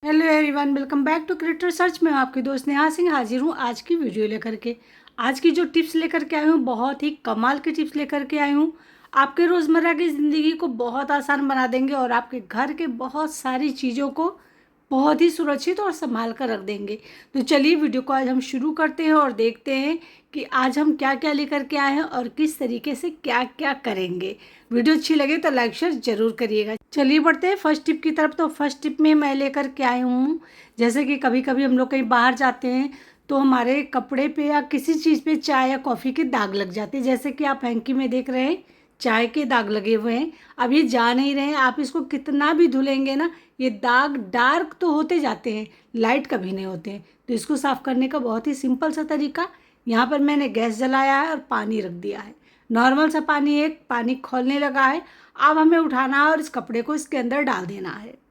Hello everyone, welcome back to creator search. मैं आपकी दोस्त नेहा सिंह हाजिर हूँ आज की वीडियो लेकर के। आज की जो टिप्स लेकर के आई हूँ, बहुत ही कमाल की टिप्स लेकर के आई हूँ। आपके रोज़मर्रा की ज़िंदगी को बहुत आसान बना देंगे और आपके घर के बहुत सारी चीज़ों को बहुत ही सुरक्षित और संभाल कर रख देंगे। तो चलिए वीडियो को आज हम शुरू करते हैं और देखते हैं कि आज हम क्या क्या लेकर के आए हैं और किस तरीके से क्या क्या करेंगे। वीडियो अच्छी लगे तो लाइक शेयर जरूर करिएगा। चलिए बढ़ते हैं फर्स्ट टिप की तरफ। तो फर्स्ट टिप में मैं लेकर के आई हूँ, जैसे कि कभी कभी हम लोग कहीं बाहर जाते हैं तो हमारे कपड़े पे या किसी चीज़ पे चाय या कॉफ़ी के दाग लग जाते हैं। जैसे कि आप हैंकी में देख रहे हैं चाय के दाग लगे हुए हैं। अब ये जा नहीं रहे हैं, आप इसको कितना भी धुलेंगे ना, ये दाग डार्क तो होते जाते हैं, लाइट कभी नहीं होते हैं। तो इसको साफ़ करने का बहुत ही सिंपल सा तरीका, यहाँ पर मैंने गैस जलाया है और पानी रख दिया है। नॉर्मल सा पानी है, पानी खौलने लगा है। अब हमें उठाना है और इस कपड़े को इसके अंदर डाल देना है।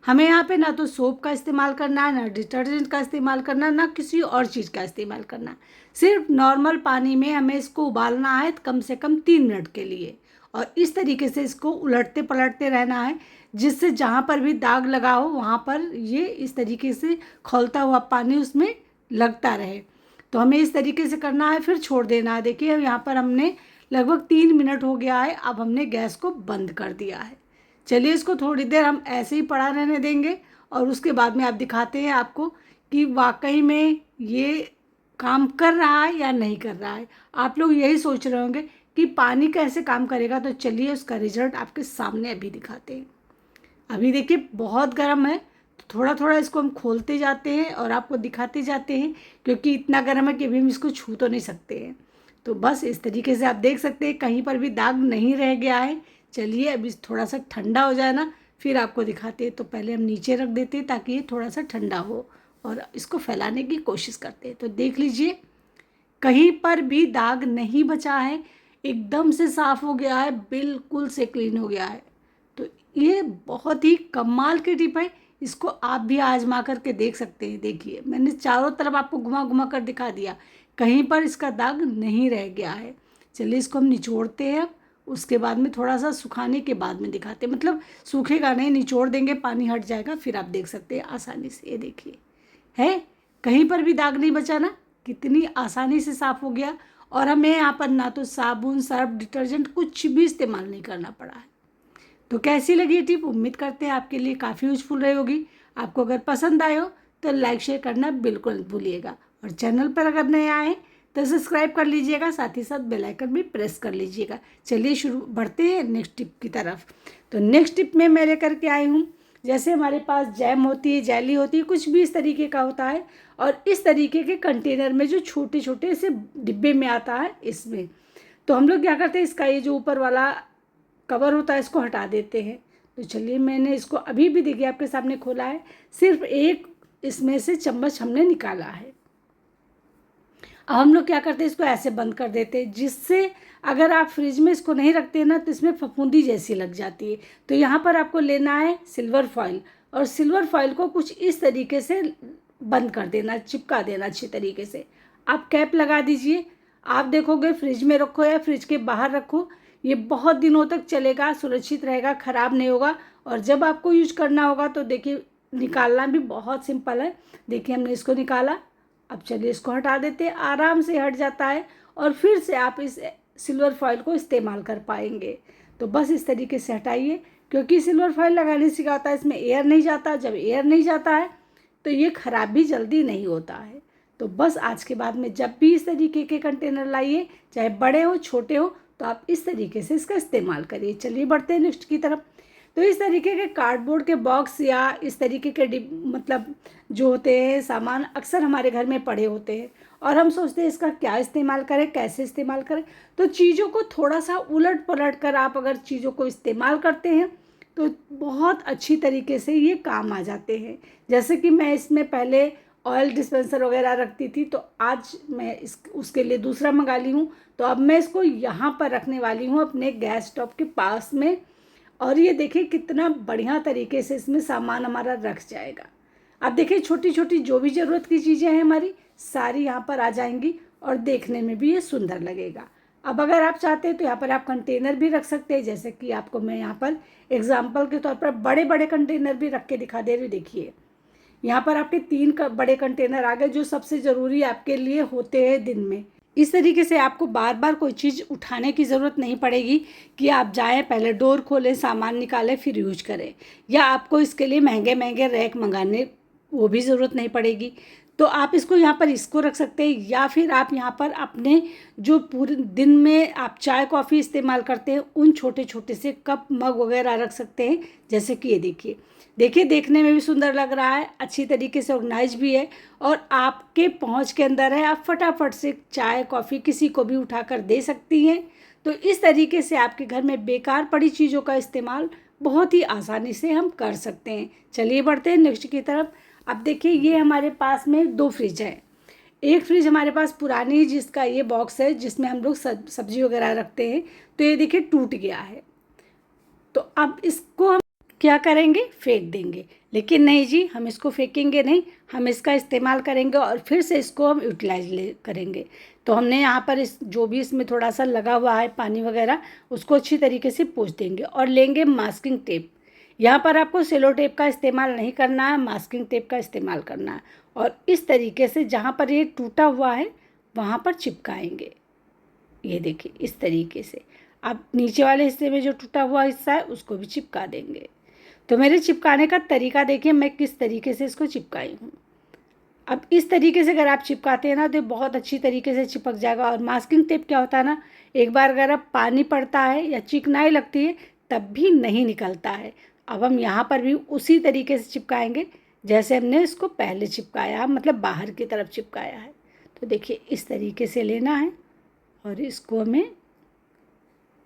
हमें यहाँ पे ना तो सोप का इस्तेमाल करना है, ना डिटर्जेंट का इस्तेमाल करना है, ना किसी और चीज़ का इस्तेमाल करना है। सिर्फ नॉर्मल पानी में हमें इसको उबालना है कम से कम 3 मिनट के लिए, और इस तरीके से इसको उलटते पलटते रहना है, जिससे जहाँ पर भी दाग लगा हो वहाँ पर ये इस तरीके से खौलता हुआ पानी उसमें लगता रहे। तो हमें इस तरीके से करना है, फिर छोड़ देना है। देखिए अब यहाँ पर हमने लगभग 3 मिनट हो गया है। अब हमने गैस को बंद कर दिया है। चलिए इसको थोड़ी देर हम ऐसे ही पड़ा रहने देंगे और उसके बाद में आप दिखाते हैं आपको कि वाकई में ये काम कर रहा है या नहीं कर रहा है। आप लोग यही सोच रहे होंगे कि पानी कैसे काम करेगा, तो चलिए उसका रिजल्ट आपके सामने अभी दिखाते हैं। अभी देखिए बहुत गर्म है, तो थोड़ा थोड़ा इसको हम खोलते जाते हैं और आपको दिखाते जाते हैं, क्योंकि इतना गर्म है कि अभी हम इसको छू तो नहीं सकते हैं। तो बस इस तरीके से आप देख सकते हैं कहीं पर भी दाग नहीं रह गया है। चलिए अभी थोड़ा सा ठंडा हो जाए ना, फिर आपको दिखाते हैं। तो पहले हम नीचे रख देते हैं ताकि ये थोड़ा सा ठंडा हो और इसको फैलाने की कोशिश करते हैं। तो देख लीजिए कहीं पर भी दाग नहीं बचा है, एकदम से साफ़ हो गया है, बिल्कुल से क्लीन हो गया है। तो ये बहुत ही कमाल की टिप है, इसको आप भी आजमा करके देख सकते हैं। देखिए मैंने चारों तरफ आपको घुमा घुमा कर दिखा दिया, कहीं पर इसका दाग नहीं रह गया है। चलिए इसको हम निचोड़ते हैं। अब उसके बाद में थोड़ा सा सुखाने के बाद में दिखाते हैं, मतलब सूखेगा नहीं, निचोड़ देंगे पानी हट जाएगा, फिर आप देख सकते हैं आसानी से। ये देखिए है, कहीं पर भी दाग नहीं बचा ना, कितनी आसानी से साफ़ हो गया। और हमें यहाँ पर ना तो साबुन सर्फ डिटर्जेंट कुछ भी इस्तेमाल नहीं करना पड़ा है। तो कैसी लगी ये टिप? उम्मीद करते हैं आपके लिए काफ़ी यूजफुल रही होगी। आपको अगर पसंद आए हो तो लाइक शेयर करना बिल्कुल मत भूलिएगा, और चैनल पर अगर नए आए तो सब्सक्राइब कर लीजिएगा, साथ ही साथ बेल आइकन भी प्रेस कर लीजिएगा। चलिए शुरू बढ़ते हैं नेक्स्ट टिप की तरफ। तो नेक्स्ट टिप में मैं लेकर के आई हूँ, जैसे हमारे पास जैम होती है, जेली होती है, कुछ भी इस तरीके का होता है, और इस तरीके के कंटेनर में जो छोटे छोटे से डिब्बे में आता है, इसमें तो हम लोग क्या करते हैं, इसका ये जो ऊपर वाला कवर होता है इसको हटा देते हैं। तो चलिए मैंने इसको अभी भी देखिए आपके सामने खोला है, सिर्फ एक इसमें से चम्मच हमने निकाला है। अब हम लोग क्या करते हैं, इसको ऐसे बंद कर देते हैं, जिससे अगर आप फ्रिज में इसको नहीं रखते हैं ना तो इसमें फफूंदी जैसी लग जाती है। तो यहाँ पर आपको लेना है सिल्वर फॉइल, और सिल्वर फॉइल को कुछ इस तरीके से बंद कर देना, चिपका देना अच्छी तरीके से। आप कैप लगा दीजिए। आप देखोगे फ्रिज में रखो या फ्रिज के बाहर रखो, ये बहुत दिनों तक चलेगा, सुरक्षित रहेगा, ख़राब नहीं होगा। और जब आपको यूज करना होगा तो देखिए निकालना भी बहुत सिंपल है। देखिए हमने इसको निकाला। अब चलिए इसको हटा देते हैं, आराम से हट जाता है, और फिर से आप इस सिल्वर फॉइल को इस्तेमाल कर पाएंगे। तो बस इस तरीके से हटाइए, क्योंकि सिल्वर फॉइल लगाने से क्या होता है, इसमें एयर नहीं जाता। जब एयर नहीं जाता है तो ये ख़राब भी जल्दी नहीं होता है। तो बस आज के बाद में जब भी इस तरीके के कंटेनर लाइए, चाहे बड़े हो छोटे हो, तो आप इस तरीके से इसका इस्तेमाल करिए। चलिए बढ़ते हैं नेक्स्ट की तरफ। तो इस तरीके के कार्डबोर्ड के बॉक्स या इस तरीके के मतलब जो होते हैं सामान, अक्सर हमारे घर में पड़े होते हैं, और हम सोचते हैं इसका क्या इस्तेमाल करें, कैसे इस्तेमाल करें। तो चीज़ों को थोड़ा सा उलट पलट कर आप अगर चीज़ों को इस्तेमाल करते हैं तो बहुत अच्छी तरीके से ये काम आ जाते हैं। जैसे कि मैं इसमें पहले ऑयल डिस्पेंसर वगैरह रखती थी, तो आज मैं उसके लिए दूसरा मंगा ली हूँ। तो अब मैं इसको यहाँ पर रखने वाली हूँ अपने गैस स्टोव के पास में, और ये देखिए कितना बढ़िया तरीके से इसमें सामान हमारा रख जाएगा। अब देखिए छोटी छोटी जो भी ज़रूरत की चीज़ें हैं हमारी सारी यहाँ पर आ जाएंगी, और देखने में भी ये सुंदर लगेगा। अब अगर आप चाहते हैं तो यहाँ पर आप कंटेनर भी रख सकते हैं, जैसे कि आपको मैं यहाँ पर एग्जाम्पल के तौर पर बड़े बड़े कंटेनर भी रख के दिखा दे रही हूँ। देखिए यहाँ पर आपके 3 बड़े कंटेनर आ गए जो सबसे ज़रूरी आपके लिए होते हैं दिन में। इस तरीके से आपको बार बार कोई चीज़ उठाने की ज़रूरत नहीं पड़ेगी कि आप जाएं पहले डोर खोलें, सामान निकालें, फिर यूज करें, या आपको इसके लिए महंगे महंगे रैक मंगाने वो भी ज़रूरत नहीं पड़ेगी। तो आप इसको यहाँ पर इसको रख सकते हैं, या फिर आप यहाँ पर अपने जो पूरे दिन में आप चाय कॉफ़ी इस्तेमाल करते हैं उन छोटे छोटे से कप मग वगैरह रख सकते हैं। जैसे कि ये देखिए देखने में भी सुंदर लग रहा है, अच्छी तरीके से ऑर्गेनाइज भी है और आपके पहुंच के अंदर है। आप फटाफट से चाय कॉफ़ी किसी को भी उठाकर दे सकती हैं। तो इस तरीके से आपके घर में बेकार पड़ी चीज़ों का इस्तेमाल बहुत ही आसानी से हम कर सकते हैं। चलिए बढ़ते हैं नेक्स्ट की तरफ। अब देखिए ये हमारे पास में 2 फ्रिज है। एक फ्रिज हमारे पास पुरानी जिसका ये बॉक्स है जिसमें हम लोग सब्जी वगैरह रखते हैं, तो ये देखिए टूट गया है। तो अब इसको हम क्या करेंगे, फेंक देंगे। लेकिन नहीं जी, हम इसको फेंकेंगे नहीं, हम इसका इस्तेमाल करेंगे और फिर से इसको हम यूटिलाइज करेंगे। तो हमने यहाँ पर इस जो भी इसमें थोड़ा सा लगा हुआ है पानी वगैरह उसको अच्छी तरीके से पोंछ देंगे और लेंगे मास्किंग टेप। यहाँ पर आपको सेलो टेप का इस्तेमाल नहीं करना है, मास्किंग टेप का इस्तेमाल करना है। और इस तरीके से जहाँ पर ये टूटा हुआ है वहाँ पर चिपकाएंगे। ये देखिए इस तरीके से। अब नीचे वाले हिस्से में जो टूटा हुआ हिस्सा है उसको भी चिपका देंगे। तो मेरे चिपकाने का तरीका देखिए मैं किस तरीके से इसको चिपकाई हूँ। अब इस तरीके से अगर आप चिपकाते हैं ना तो बहुत अच्छी तरीके से चिपक जाएगा। और मास्किंग टेप क्या होता है ना, एक बार अगर अब पानी पड़ता है या चिकनाई लगती है तब भी नहीं निकलता है। अब हम यहाँ पर भी उसी तरीके से चिपकाएंगे जैसे हमने इसको पहले चिपकाया, मतलब बाहर की तरफ चिपकाया है। तो देखिए इस तरीके से लेना है और इसको हमें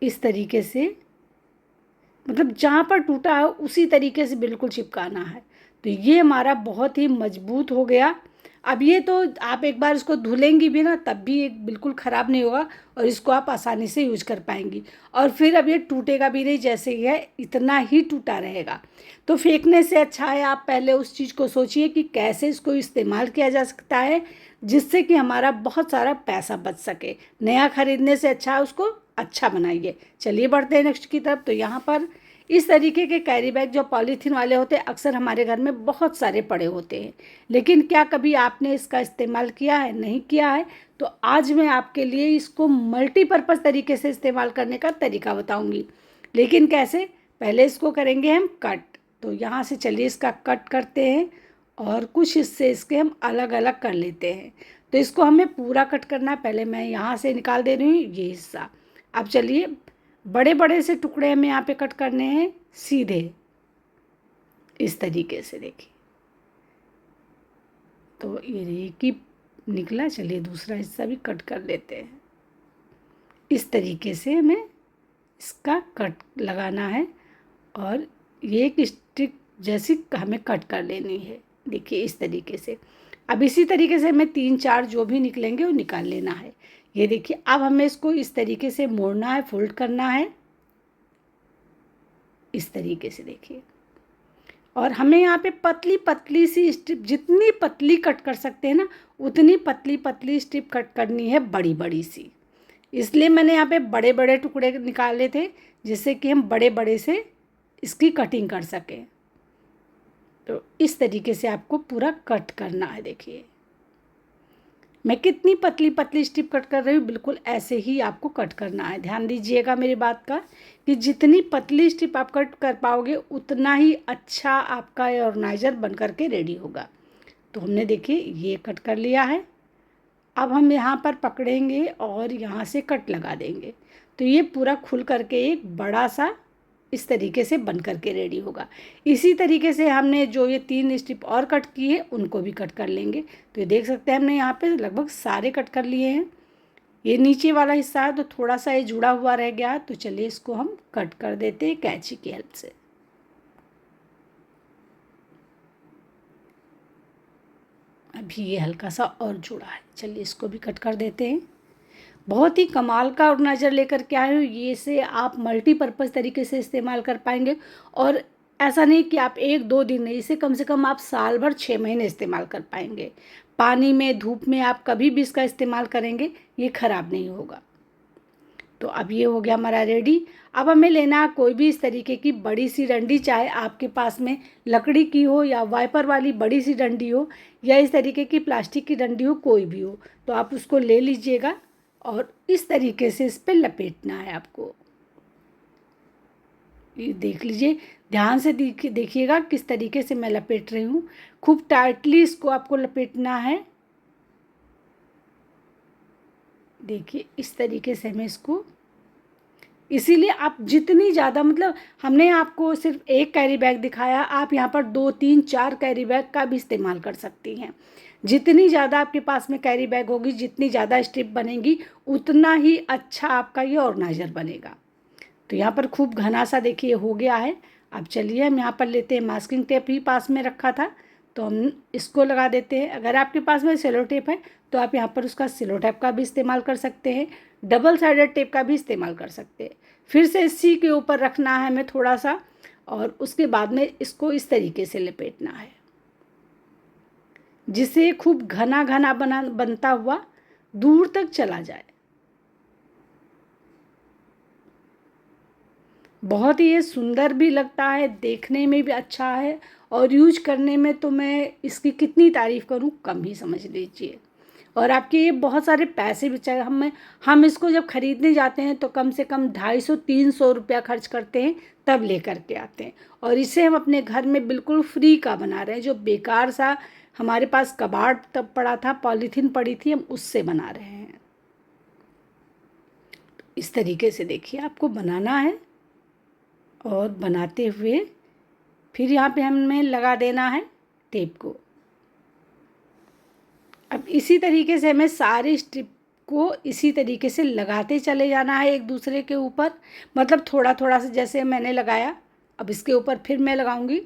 इस तरीके से, मतलब जहाँ पर टूटा है उसी तरीके से बिल्कुल चिपकाना है। तो ये हमारा बहुत ही मजबूत हो गया। अब ये तो आप एक बार इसको धुलेंगी भी ना तब भी ये बिल्कुल ख़राब नहीं होगा और इसको आप आसानी से यूज कर पाएंगी। और फिर अब ये टूटेगा भी नहीं, जैसे ही है इतना ही टूटा रहेगा। तो फेंकने से अच्छा है आप पहले उस चीज़ को सोचिए कि कैसे इसको इस्तेमाल किया जा सकता है जिससे कि हमारा बहुत सारा पैसा बच सके। नया खरीदने से अच्छा है उसको अच्छा बनाइए। चलिए बढ़ते हैं नेक्स्ट की तरफ। तो यहाँ पर इस तरीके के कैरी बैग जो पॉलीथीन वाले होते हैं अक्सर हमारे घर में बहुत सारे पड़े होते हैं, लेकिन क्या कभी आपने इसका इस्तेमाल किया है? नहीं किया है तो आज मैं आपके लिए इसको मल्टीपर्पज़ तरीके से इस्तेमाल करने का तरीका बताऊंगी। लेकिन कैसे, पहले इसको करेंगे हम कट। तो यहाँ से चलिए इसका कट करते हैं और कुछ हिस्से इसके हम अलग अलग कर लेते हैं। तो इसको हमें पूरा कट करना है। पहले मैं यहाँ से निकाल दे रही हूँ ये हिस्सा। अब चलिए बड़े बड़े से टुकड़े हमें यहाँ पे कट करने हैं सीधे इस तरीके से। देखिए तो ये एक ही निकला, चलिए दूसरा हिस्सा भी कट कर लेते हैं। इस तरीके से हमें इसका कट लगाना है और ये एक स्टिक जैसी हमें कट कर लेनी है। देखिए इस तरीके से। अब इसी तरीके से हमें 3-4 जो भी निकलेंगे वो निकाल लेना है। ये देखिए अब हमें इसको इस तरीके से मोड़ना है, फोल्ड करना है इस तरीके से। देखिए और हमें यहाँ पे पतली पतली सी स्ट्रिप, जितनी पतली कट कर सकते हैं ना उतनी पतली पतली स्ट्रिप कट करनी है, बड़ी बड़ी सी। इसलिए मैंने यहाँ पे बड़े बड़े टुकड़े निकाले थे जिससे कि हम बड़े बड़े से इसकी कटिंग कर सकें। तो इस तरीके से आपको पूरा कट करना है। देखिए मैं कितनी पतली पतली स्ट्रिप कट कर रही हूँ, बिल्कुल ऐसे ही आपको कट करना है। ध्यान दीजिएगा मेरी बात का कि जितनी पतली स्ट्रिप आप कट कर पाओगे उतना ही अच्छा आपका ऑर्गेनाइजर बन करके रेडी होगा। तो हमने देखिए ये कट कर लिया है। अब हम यहाँ पर पकड़ेंगे और यहाँ से कट लगा देंगे तो ये पूरा खुल करके एक बड़ा सा इस तरीके से बन करके रेडी होगा। इसी तरीके से हमने जो ये 3 स्ट्रिप और कट की है उनको भी कट कर लेंगे। तो ये देख सकते हैं हमने यहाँ पे लगभग सारे कट कर लिए हैं। ये नीचे वाला हिस्सा है तो थोड़ा सा ये जुड़ा हुआ रह गया, तो चलिए इसको हम कट कर देते हैं कैंची की हेल्प से। अभी ये हल्का सा और जुड़ा है, चलिए इसको भी कट कर देते हैं। बहुत ही कमाल का ऑर्गेनाइजर लेकर के आए हूँ। ये से आप मल्टीपर्पज़ तरीके से इस्तेमाल कर पाएंगे और ऐसा नहीं कि आप 1-2 दिन नहीं, इसे कम से कम आप साल भर 6 महीने इस्तेमाल कर पाएंगे। पानी में, धूप में आप कभी भी इसका इस्तेमाल करेंगे ये ख़राब नहीं होगा। तो अब ये हो गया हमारा रेडी। अब हमें लेना है कोई भी इस तरीके की बड़ी सी डंडी, चाहे आपके पास में लकड़ी की हो या वाइपर वाली बड़ी सी डंडी हो या इस तरीके की प्लास्टिक की डंडी हो, कोई भी हो, तो आप उसको ले लीजिएगा और इस तरीके से इस पर लपेटना है आपको। ये देख लीजिए, ध्यान से देखिएगा किस तरीके से मैं लपेट रही हूँ। खूब टाइटली इसको आपको लपेटना है। देखिए इस तरीके से हमें इसको, इसीलिए आप जितनी ज़्यादा, मतलब हमने आपको सिर्फ एक कैरी बैग दिखाया, आप यहाँ पर 2 3 4 कैरी बैग का भी इस्तेमाल कर सकती हैं। जितनी ज़्यादा आपके पास में कैरी बैग होगी, जितनी ज़्यादा स्ट्रिप बनेगी, उतना ही अच्छा आपका ये ऑर्गेनाइजर बनेगा। तो यहाँ पर खूब घना सा देखिए हो गया है। अब चलिए हम यहाँ पर लेते हैं, मास्किंग टेप ही पास में रखा था तो हम इसको लगा देते हैं। अगर आपके पास में सेलो टेप है तो आप यहाँ पर उसका सेलो टेप का भी इस्तेमाल कर सकते हैं, डबल साइडेड टेप का भी इस्तेमाल कर सकते हैं। फिर से इसी के ऊपर रखना है हमें थोड़ा सा, और उसके बाद में इसको इस तरीके से लपेटना है जिससे खूब घना घना बनता हुआ दूर तक चला जाए। बहुत ही ये सुंदर भी लगता है, देखने में भी अच्छा है, और यूज करने में तो मैं इसकी कितनी तारीफ़ करूं, कम ही समझ लीजिए। और आपके ये बहुत सारे पैसे बचाए। हम इसको जब ख़रीदने जाते हैं तो कम से कम 250-300 रुपया खर्च करते हैं, तब ले करके आते हैं, और इसे हम अपने घर में बिल्कुल फ्री का बना रहे हैं। जो बेकार सा हमारे पास कबाड़ तब पड़ा था, पॉलीथीन पड़ी थी, हम उससे बना रहे हैं। इस तरीके से देखिए आपको बनाना है, और बनाते हुए फिर यहाँ पे हमें लगा देना है टेप को। अब इसी तरीके से हमें सारे स्ट्रिप को इसी तरीके से लगाते चले जाना है एक दूसरे के ऊपर, मतलब थोड़ा थोड़ा सा जैसे मैंने लगाया, अब इसके ऊपर फिर मैं लगाऊंगी,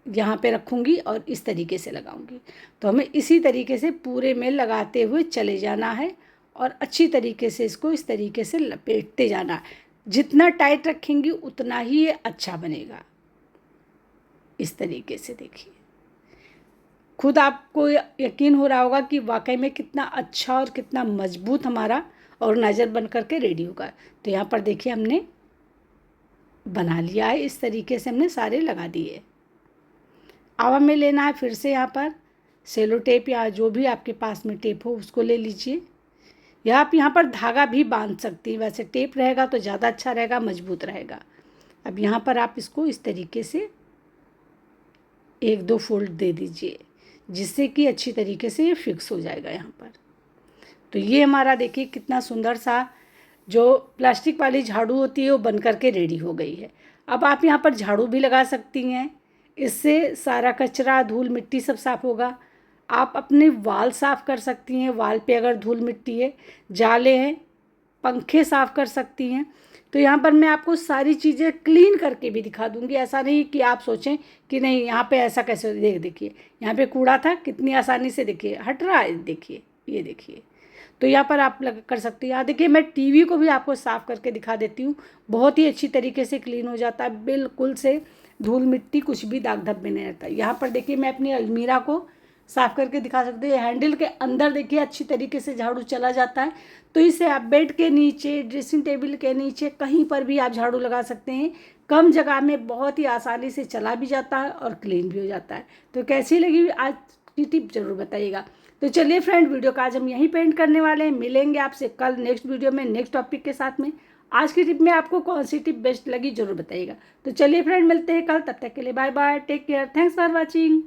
यहाँ पे रखूँगी और इस तरीके से लगाऊंगी। तो हमें इसी तरीके से पूरे में लगाते हुए चले जाना है और अच्छी तरीके से इसको इस तरीके से लपेटते जाना है। जितना टाइट रखेंगी उतना ही ये अच्छा बनेगा। इस तरीके से देखिए, खुद आपको यकीन हो रहा होगा कि वाकई में कितना अच्छा और कितना मजबूत हमारा ऑर्गेनाइजर बन करके रेडी होगा। तो यहाँ पर देखिए हमने बना लिया है, इस तरीके से हमने सारे लगा दिए। अब हमें लेना है फिर से यहाँ पर सेलो टेप या जो भी आपके पास में टेप हो उसको ले लीजिए, या आप यहाँ पर धागा भी बांध सकती हैं। वैसे टेप रहेगा तो ज़्यादा अच्छा रहेगा, मजबूत रहेगा। अब यहाँ पर आप इसको इस तरीके से 1-2 फोल्ड दे दीजिए, जिससे कि अच्छी तरीके से ये फिक्स हो जाएगा यहाँ पर। तो ये हमारा देखिए कितना सुंदर सा जो प्लास्टिक वाली झाड़ू होती है वो बन करके रेडी हो गई है। अब आप यहाँ पर झाड़ू भी लगा सकती हैं, इससे सारा कचरा धूल मिट्टी सब साफ़ होगा। आप अपने वाल साफ़ कर सकती हैं, वाल पे अगर धूल मिट्टी है, जाले हैं, पंखे साफ़ कर सकती हैं। तो यहाँ पर मैं आपको सारी चीज़ें क्लीन करके भी दिखा दूँगी। ऐसा नहीं कि आप सोचें कि नहीं यहाँ पे ऐसा कैसे, देखिए यहाँ पे कूड़ा था, कितनी आसानी से देखिए हट रहा है, देखिए ये देखिए। तो यहाँ पर आप कर सकती हैं। यहाँ देखिए मैं टीवी को भी आपको साफ़ करके दिखा देती हूँ, बहुत ही अच्छी तरीके से क्लीन हो जाता है, बिल्कुल से धूल मिट्टी कुछ भी दाग धब्बे नहीं रहता। यहाँ पर देखिए मैं अपनी अलमीरा को साफ़ करके दिखा सकते हैं। हैंडल के अंदर देखिए अच्छी तरीके से झाड़ू चला जाता है, तो इसे आप बेड के नीचे, ड्रेसिंग टेबल के नीचे, कहीं पर भी आप झाड़ू लगा सकते हैं। कम जगह में बहुत ही आसानी से चला भी जाता है और क्लीन भी हो जाता है। तो कैसी लगी आज की टिप ज़रूर बताइएगा। तो चलिए फ्रेंड, वीडियो का आज हम यहीं पेंट करने वाले हैं। मिलेंगे आपसे कल नेक्स्ट वीडियो में नेक्स्ट टॉपिक के साथ में। आज की टिप में आपको कौन सी टिप बेस्ट लगी ज़रूर बताइएगा। तो चलिए फ्रेंड, मिलते हैं कल, तब तक के लिए bye bye, take care, thanks for watching.